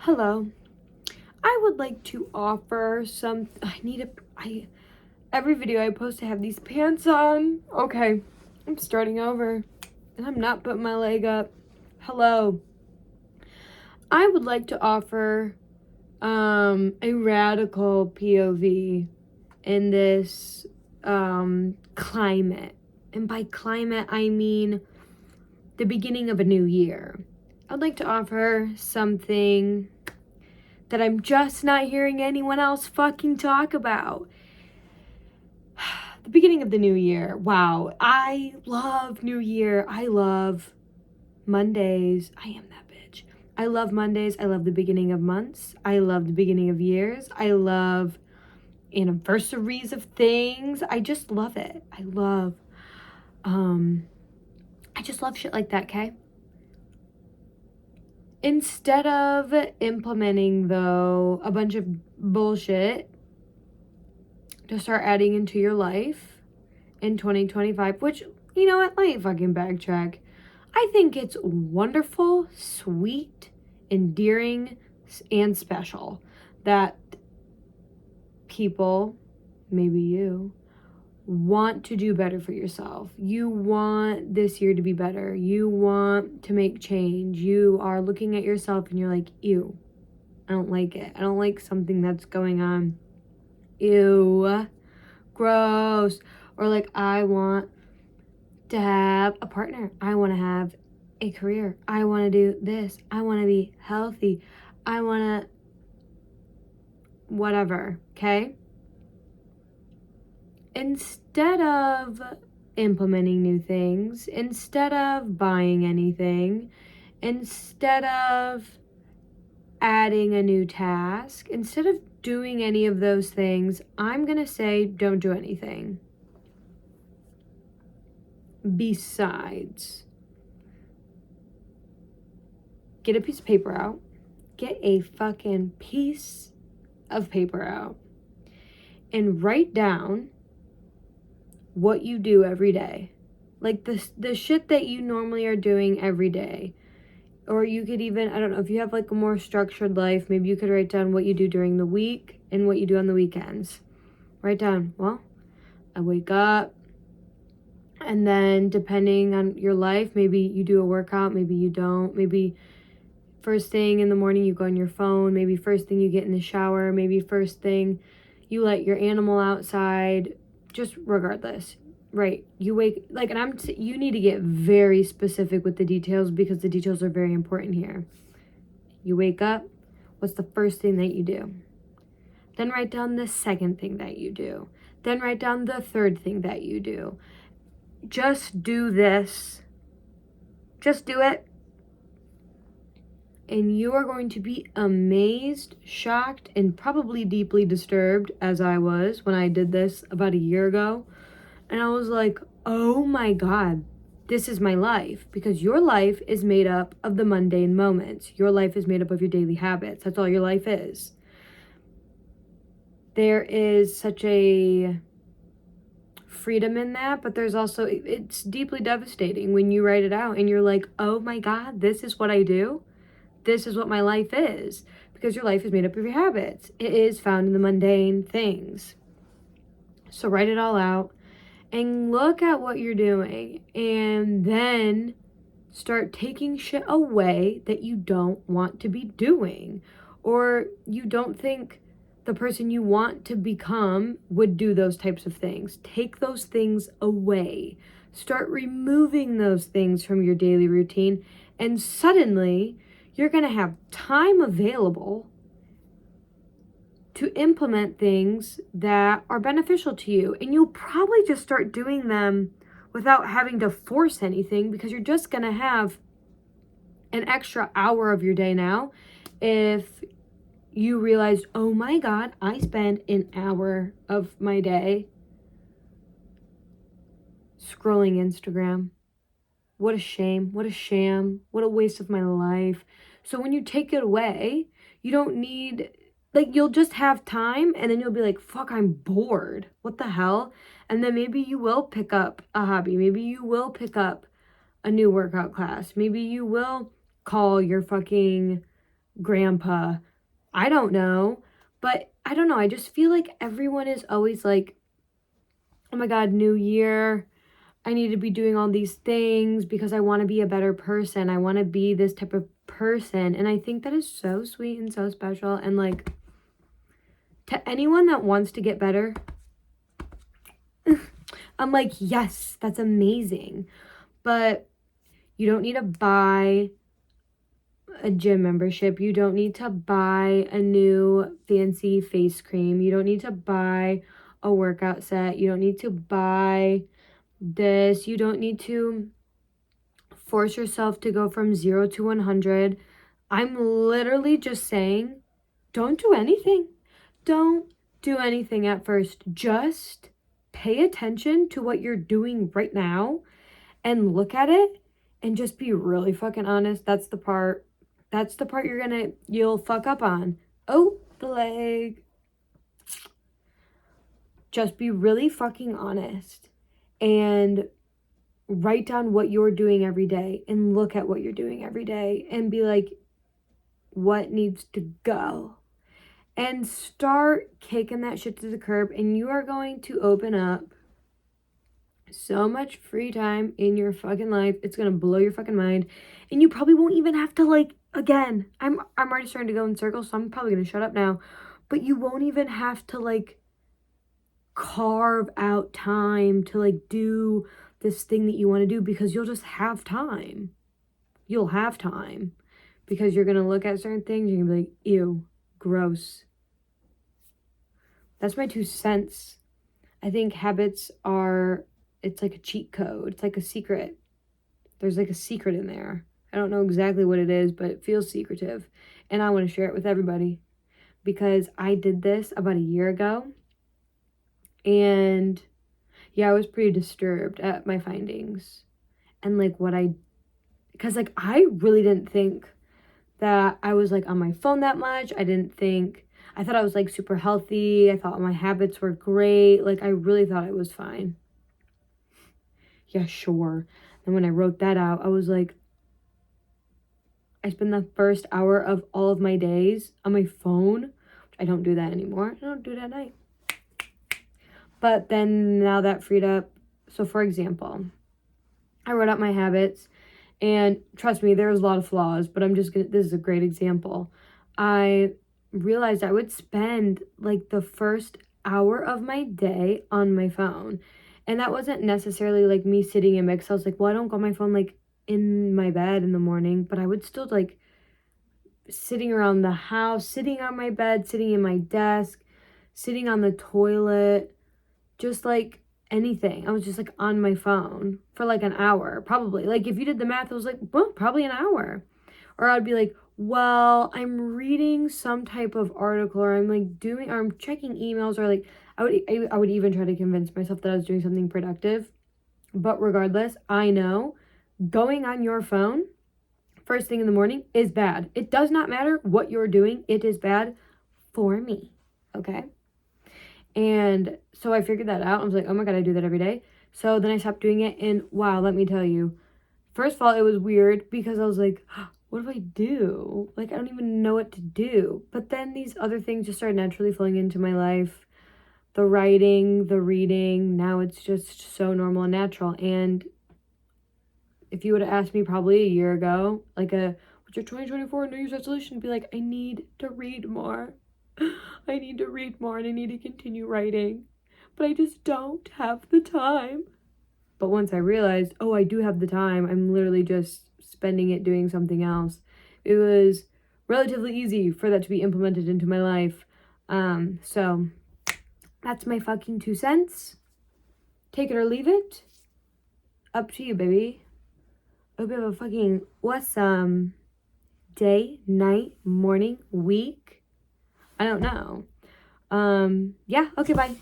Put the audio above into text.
Hello. I would like to offer every video I post to have these pants on. Okay, I'm starting over and I'm not putting my leg up. Hello. I would like to offer a radical POV in this climate. And by climate, I mean the beginning of a new year. I'd like to offer something that I'm just not hearing anyone else fucking talk about. The beginning of the new year. Wow. I love New Year. I love Mondays. I am that bitch. I love Mondays. I love the beginning of months. I love the beginning of years. I love anniversaries of things. I just love it. I just love shit like that, okay? Instead of implementing, though, a bunch of bullshit to start adding into your life in 2025, which, you know what, let me fucking backtrack. I think it's wonderful, sweet, endearing, and special that people, maybe you, want to do better for yourself. You want this year to be better. You want to make change. You are looking at yourself and you're like, ew, I don't like it. I don't like something that's going on. Ew, gross. Or like, I want to have a partner. I want to have a career. I want to do this. I want to be healthy. I want to whatever, okay? Instead of implementing new things, instead of buying anything, instead of adding a new task, instead of doing any of those things, I'm going to say don't do anything. Besides, get a piece of paper out. Get a fucking piece of paper out and write down what you do every day. Like the shit that you normally are doing every day. Or you could even, I don't know, if you have like a more structured life, maybe you could write down what you do during the week and what you do on the weekends. Write down, well, I wake up, and then depending on your life, maybe you do a workout, maybe you don't. Maybe first thing in the morning you go on your phone, maybe first thing you get in the shower, maybe first thing you let your animal outside, just regardless. Right, you wake, like, and you need to get very specific with the details because the details are very important here. You wake up, what's the first thing that you do? Then write down the second thing that you do. Then write down the third thing that you do. Just do this. Just do it. And you are going to be amazed, shocked, and probably deeply disturbed, as I was when I did this about a year ago. And I was like, oh my God, this is my life. Because your life is made up of the mundane moments. Your life is made up of your daily habits. That's all your life is. There is such a freedom in that, but there's also, it's deeply devastating when you write it out and you're like, oh my God, this is what I do. This is what my life is. Because your life is made up of your habits. It is found in the mundane things. So write it all out. And look at what you're doing, and then start taking shit away that you don't want to be doing, or you don't think the person you want to become would do those types of things. Take those things away. Start removing those things from your daily routine, and suddenly you're going to have time available to implement things that are beneficial to you. And you'll probably just start doing them without having to force anything, because you're just going to have an extra hour of your day now. If you realized, oh my God, I spend an hour of my day scrolling Instagram. What a shame. What a sham. What a waste of my life. So when you take it away, you don't need, like, you'll just have time, and then you'll be like, fuck, I'm bored. What the hell? And then maybe you will pick up a hobby. Maybe you will pick up a new workout class. Maybe you will call your fucking grandpa. I don't know. But I don't know. I just feel like everyone is always like, oh my God, new year. I need to be doing all these things because I want to be a better person. I want to be this type of person. And I think that is so sweet and so special. And like, to anyone that wants to get better, I'm like, yes, that's amazing. But you don't need to buy a gym membership. You don't need to buy a new fancy face cream. You don't need to buy a workout set. You don't need to buy this. You don't need to force yourself to go from 0 to 100. I'm literally just saying, don't do anything. Don't do anything at first. Just pay attention to what you're doing right now and look at it and just be really fucking honest. That's the part you'll fuck up on. Oh, the leg. Just be really fucking honest and write down what you're doing every day and look at what you're doing every day and be like, what needs to go? And start kicking that shit to the curb, and you are going to open up so much free time in your fucking life. It's going to blow your fucking mind. And you probably won't even have to, like, again, I'm already starting to go in circles, so I'm probably going to shut up now. But you won't even have to, like, carve out time to, like, do this thing that you want to do, because you'll just have time. You'll have time because you're going to look at certain things and you're going to be like, ew, gross. That's my 2 cents. I think habits are, it's like a cheat code. It's like a secret. There's like a secret in there. I don't know exactly what it is, but it feels secretive. And I want to share it with everybody because I did this about a year ago. And yeah, I was pretty disturbed at my findings. And like because like I really didn't think that I was like on my phone that much. I thought I was like super healthy. I thought my habits were great. Like I really thought I was fine. Yeah, sure. And when I wrote that out, I was like, I spend the first hour of all of my days on my phone. Which I don't do that anymore. I don't do that at night. But then now that freed up. So for example, I wrote out my habits, and trust me, there's a lot of flaws, but this is a great example. I realized I would spend like the first hour of my day on my phone. And that wasn't necessarily like me sitting in bed, because I was like, well, I don't go on my phone like in my bed in the morning, but I would still like sitting around the house, sitting on my bed, sitting in my desk, sitting on the toilet, just like anything. I was just like on my phone for like an hour, probably. Like if you did the math, it was like, well, probably an hour. Or I'd be like, well, I'm reading some type of article, or I'm checking emails, or like I would even try to convince myself that I was doing something productive. But regardless, I know going on your phone first thing in the morning is bad. It does not matter what you're doing. It is bad for me. Okay. And so I figured that out. I was like, oh my God, I do that every day. So then I stopped doing it. And wow, let me tell you, first of all, it was weird because I was like, what do I do? Like, I don't even know what to do. But then these other things just started naturally flowing into my life. The writing, the reading, now it's just so normal and natural. And if you would have asked me probably a year ago, like what's your 2024 New Year's resolution? I'd be like, I need to read more. I need to read more and I need to continue writing. But I just don't have the time. But once I realized, oh, I do have the time, I'm literally just spending it doing something else. It was relatively easy for that to be implemented into my life. So that's my fucking 2 cents. Take it or leave it. Up to you, baby. Hope you have a fucking awesome day, night, morning, week. I don't know. Yeah, okay, bye.